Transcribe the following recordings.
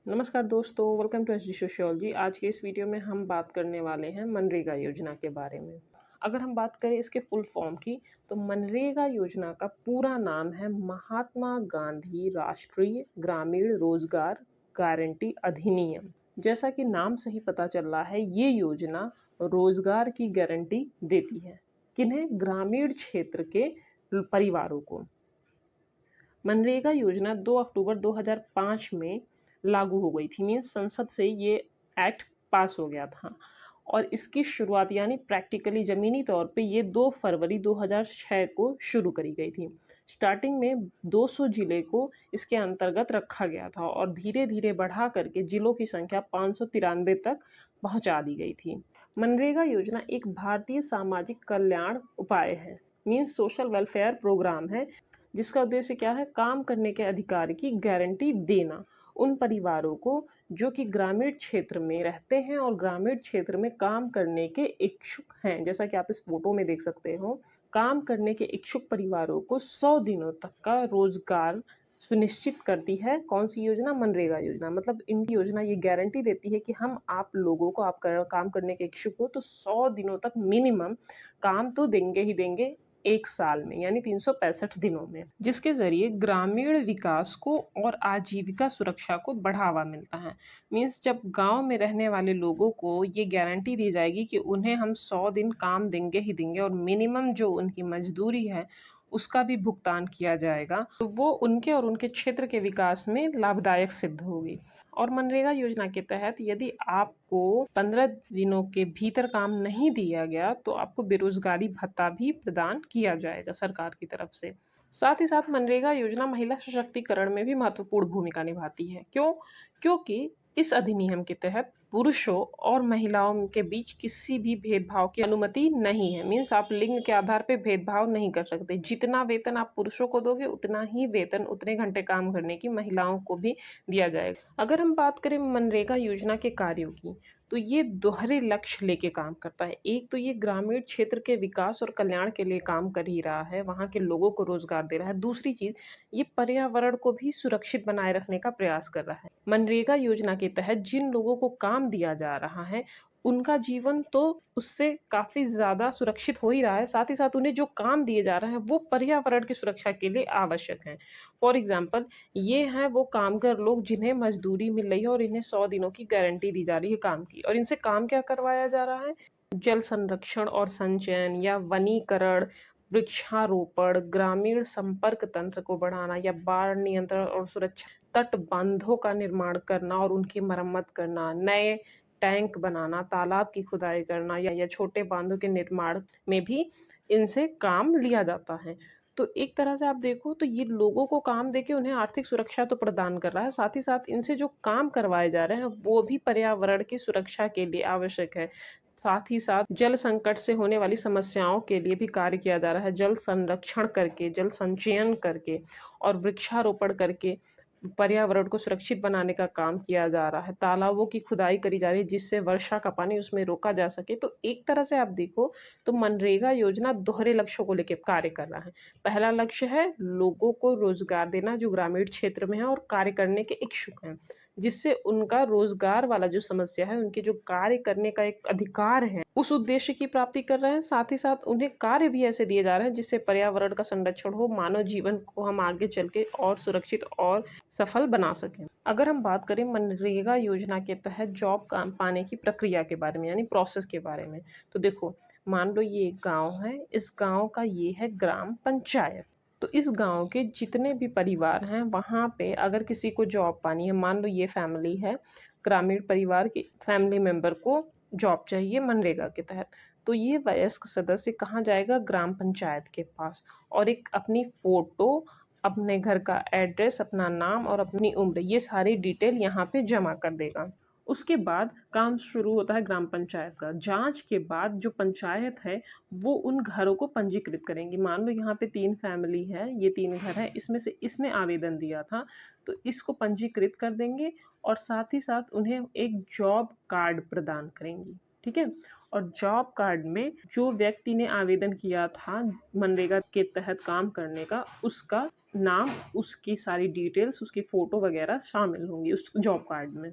नमस्कार दोस्तों, welcome to SG sociology. आज के इस वीडियो में हम बात करने वाले हैं मनरेगा योजना के बारे में। अगर हम बात करें इसके फुल फॉर्म की, तो मनरेगा योजना का पूरा नाम है महात्मा गांधी राष्ट्रीय ग्रामीण रोजगार गारंटी अधिनियम। जैसा कि नाम से ही पता चल रहा है, ये योजना रोजगार की गारंटी देती है। किन्हें? ग्रामीण क्षेत्र के परिवारों को। मनरेगा योजना 2 अक्टूबर 2005 में लागू हो गई थी। मीन्स संसद से ये एक्ट पास हो गया था और इसकी शुरुआत यानी प्रैक्टिकली ज़मीनी तौर पे ये 2 फरवरी 2006 को शुरू करी गई थी। स्टार्टिंग में 200 ज़िले को इसके अंतर्गत रखा गया था और धीरे-धीरे बढ़ा करके ज़िलों की संख्या 593 तक पहुंचा दी गई थी। मनरेगा योजना एक भारतीय सामाजिक कल्याण उपाय है, मीन्स सोशल वेलफेयर प्रोग्राम है, जिसका उद्देश्य क्या है? काम करने के अधिकार की गारंटी देना उन परिवारों को जो कि ग्रामीण क्षेत्र में रहते हैं और ग्रामीण क्षेत्र में काम करने के इच्छुक हैं। जैसा कि आप इस फोटो में देख सकते हो, काम करने के इच्छुक परिवारों को 100 दिनों तक का रोजगार सुनिश्चित करती है। कौन सी योजना? मनरेगा योजना। मतलब इनकी योजना ये गारंटी देती है कि हम आप लोगों को, आप काम करने के इच्छुक हो तो 100 दिनों तक मिनिमम काम तो देंगे ही देंगे, 1 साल में यानी 365 दिनों में, जिसके ज़रिए ग्रामीण विकास को और आजीविका सुरक्षा को बढ़ावा मिलता है। मीन्स जब गाँव में रहने वाले लोगों को ये गारंटी दी जाएगी कि उन्हें हम 100 दिन काम देंगे ही देंगे और मिनिमम जो उनकी मजदूरी है उसका भी भुगतान किया जाएगा, तो वो उनके और उनके क्षेत्र के विकास में लाभदायक सिद्ध होगी। और मनरेगा योजना के तहत यदि आपको 15 दिनों के भीतर काम नहीं दिया गया तो आपको बेरोजगारी भत्ता भी प्रदान किया जाएगा सरकार की तरफ से। साथ ही साथ मनरेगा योजना महिला सशक्तिकरण में भी महत्वपूर्ण भूमिका निभाती है। क्यों? क्योंकि इस अधिनियम के तहत पुरुषों और महिलाओं के बीच किसी भी भेदभाव की अनुमति नहीं है। मीन्स आप लिंग के आधार पे भेदभाव नहीं कर सकते। जितना वेतन आप पुरुषों को दोगे उतना ही वेतन, उतने घंटे काम करने की महिलाओं को भी दिया जाएगा। अगर हम बात करें मनरेगा योजना के कार्यों की, तो ये दोहरे लक्ष्य लेके काम करता है। एक तो ये ग्रामीण क्षेत्र के विकास और कल्याण के लिए काम कर ही रहा है, वहाँ के लोगों को रोजगार दे रहा है। दूसरी चीज, ये पर्यावरण को भी सुरक्षित बनाए रखने का प्रयास कर रहा है। मनरेगा योजना के तहत जिन लोगों को काम दिया जा रहा है उनका जीवन तो उससे काफी ज्यादा सुरक्षित हो ही रहा है, साथ ही साथ उन्हें जो काम दिए जा रहे हैं वो पर्यावरण की सुरक्षा के लिए आवश्यक हैं। फॉर एग्जाम्पल, ये हैं वो कामगार लोग जिन्हें मजदूरी मिल रही है और इन्हें 100 दिनों की गारंटी दी जा रही है काम की, और इनसे काम क्या करवाया जा रहा है? जल संरक्षण और संचयन या वनीकरण, वृक्षारोपण, ग्रामीण संपर्क तंत्र को बढ़ाना या बाढ़ नियंत्रण और सुरक्षा, तटबंधों का निर्माण करना और उनकी मरम्मत करना, नए टैंक बनाना, तालाब की खुदाई करना या छोटे बांधों के निर्माण में भी इनसे काम लिया जाता है। तो एक तरह से आप देखो तो ये लोगों को काम देके उन्हें आर्थिक सुरक्षा तो प्रदान कर रहा है, साथ ही साथ इनसे जो काम करवाए जा रहे हैं वो भी पर्यावरण की सुरक्षा के लिए आवश्यक है। साथ ही साथ जल संकट से होने वाली समस्याओं के लिए भी कार्य किया जा रहा है। जल संरक्षण करके, जल संचयन करके और वृक्षारोपण करके पर्यावरण को सुरक्षित बनाने का काम किया जा रहा है। तालाबों की खुदाई करी जा रही है जिससे वर्षा का पानी उसमें रोका जा सके। तो एक तरह से आप देखो तो मनरेगा योजना दोहरे लक्ष्यों को लेकर कार्य कर रहा है। पहला लक्ष्य है लोगों को रोजगार देना जो ग्रामीण क्षेत्र में है और कार्य करने के इच्छुक हैं, जिससे उनका रोजगार वाला जो समस्या है, उनके जो कार्य करने का एक अधिकार है, उस उद्देश्य की प्राप्ति कर रहे हैं। साथ ही साथ उन्हें कार्य भी ऐसे दिए जा रहे हैं जिससे पर्यावरण का संरक्षण हो, मानव जीवन को हम आगे चल के और सुरक्षित और सफल बना सकें। अगर हम बात करें मनरेगा योजना के तहत जॉब काम पाने की प्रक्रिया के बारे में यानी प्रोसेस के बारे में, तो देखो, मान लो ये एक गांव है, इस गांव का ये है ग्राम पंचायत। तो इस गांव के जितने भी परिवार हैं वहाँ पे अगर किसी को जॉब पानी है, मान लो ये फैमिली है, ग्रामीण परिवार की फैमिली मेंबर को जॉब चाहिए मनरेगा के तहत, तो ये वयस्क सदस्य कहाँ जाएगा? ग्राम पंचायत के पास, और एक अपनी फोटो, अपने घर का एड्रेस, अपना नाम और अपनी उम्र, ये सारी डिटेल यहाँ पे जमा कर देगा। उसके बाद काम शुरू होता है ग्राम पंचायत का। जांच के बाद जो पंचायत है वो उन घरों को पंजीकृत करेंगी। मान लो यहाँ पे 3 फैमिली है, ये 3 घर है, इसमें से इसने आवेदन दिया था तो इसको पंजीकृत कर देंगे और साथ ही साथ उन्हें एक जॉब कार्ड प्रदान करेंगी। ठीक है, और जॉब कार्ड में जो व्यक्ति ने आवेदन किया था मनरेगा के तहत काम करने का, उसका नाम, उसकी सारी डिटेल्स, उसकी फ़ोटो वगैरह शामिल होंगी उस जॉब कार्ड में।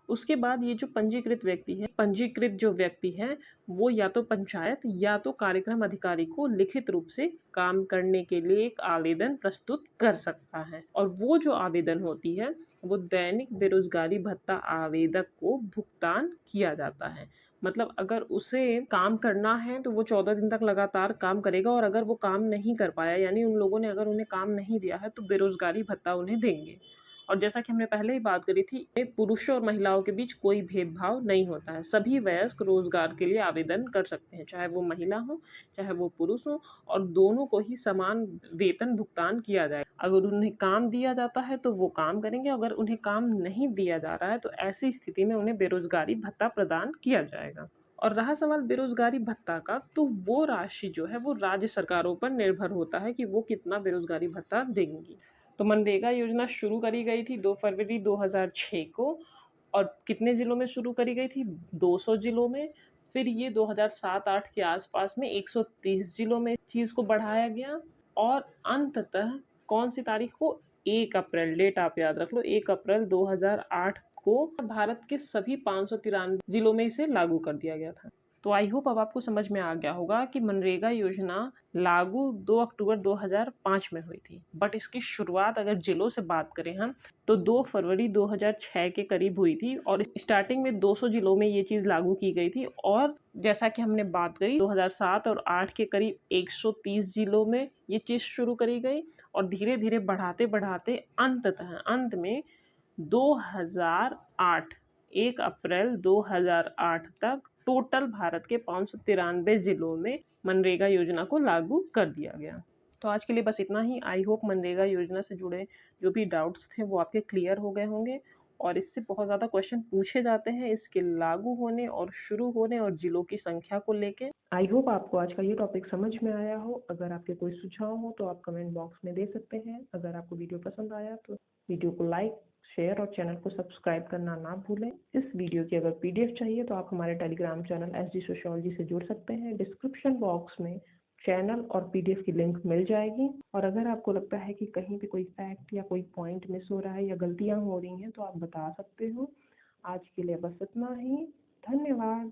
उसके बाद ये जो पंजीकृत जो व्यक्ति है वो या तो पंचायत या तो कार्यक्रम अधिकारी को लिखित रूप से काम करने के लिए एक आवेदन प्रस्तुत कर सकता है, और वो जो आवेदन होती है वो दैनिक बेरोजगारी भत्ता आवेदक को भुगतान किया जाता है। मतलब अगर उसे काम करना है तो वो 14 दिन तक लगातार काम करेगा, और अगर वो काम नहीं कर पाया, यानी उन लोगों ने अगर उन्हें काम नहीं दिया है, तो बेरोजगारी भत्ता उन्हें देंगे। और जैसा कि हमने पहले ही बात करी थी, पुरुषों और महिलाओं के बीच कोई भेदभाव नहीं होता है। सभी वयस्क रोजगार के लिए आवेदन कर सकते हैं, चाहे वो महिला हो चाहे वो पुरुष हो, और दोनों को ही समान वेतन भुगतान किया जाए। अगर उन्हें काम दिया जाता है तो वो काम करेंगे, अगर उन्हें काम नहीं दिया जा रहा है तो ऐसी स्थिति में उन्हें बेरोजगारी भत्ता प्रदान किया जाएगा। और रहा सवाल बेरोजगारी भत्ता का, तो वो राशि जो है वो राज्य सरकारों पर निर्भर होता है कि वो कितना बेरोजगारी भत्ता देंगी। तो मनरेगा योजना शुरू करी गई थी 2 फरवरी 2006 को, और कितने ज़िलों में शुरू करी गई थी? 200 ज़िलों में। फिर ये 2007-8 के आसपास में 130 ज़िलों में चीज़ को बढ़ाया गया, और अंततः कौन सी तारीख को? 1 अप्रैल, डेट आप याद रख लो, 1 अप्रैल 2008 को भारत के सभी 593 ज़िलों में इसे लागू कर दिया गया था। तो आई होप अब आपको समझ में आ गया होगा कि मनरेगा योजना लागू 2 अक्टूबर 2005 में हुई थी, बट इसकी शुरुआत अगर जिलों से बात करें हम, तो 2 फरवरी 2006 के करीब हुई थी, और स्टार्टिंग में 200 जिलों में ये चीज़ लागू की गई थी, और जैसा कि हमने बात करी 2007 और 8 के करीब 130 जिलों में ये चीज़ शुरू करी गई, और धीरे धीरे बढ़ाते बढ़ाते अंत में 2008, 1 अप्रैल 2008 तक टोटल भारत के 593 जिलों में मनरेगा योजना को लागू कर दिया गया। तो आज के लिए बस इतना ही। आई होप मनरेगा योजना से जुड़े जो भी डाउट्स थे वो आपके क्लियर हो गए होंगे, और इससे बहुत ज़्यादा क्वेश्चन पूछे जाते हैं इसके लागू होने और शुरू होने और जिलों की संख्या को लेके। आई होप आपको आज का ये टॉपिक समझ में आया हो। अगर आपके कोई सुझाव हो तो आप कमेंट बॉक्स में दे सकते हैं। अगर आपको वीडियो पसंद आया तो वीडियो को लाइक, शेयर और चैनल को सब्सक्राइब करना ना भूलें। इस वीडियो की अगर पीडीएफ चाहिए तो आप हमारे टेलीग्राम चैनल एसडी सोशियोलॉजी से जुड़ सकते हैं। डिस्क्रिप्शन बॉक्स में चैनल और पीडीएफ की लिंक मिल जाएगी। और अगर आपको लगता है कि कहीं पे कोई फैक्ट या कोई पॉइंट मिस हो रहा है या गलतियां हो रही हैं तो आप बता सकते हो। आज के लिए बस इतना ही। धन्यवाद।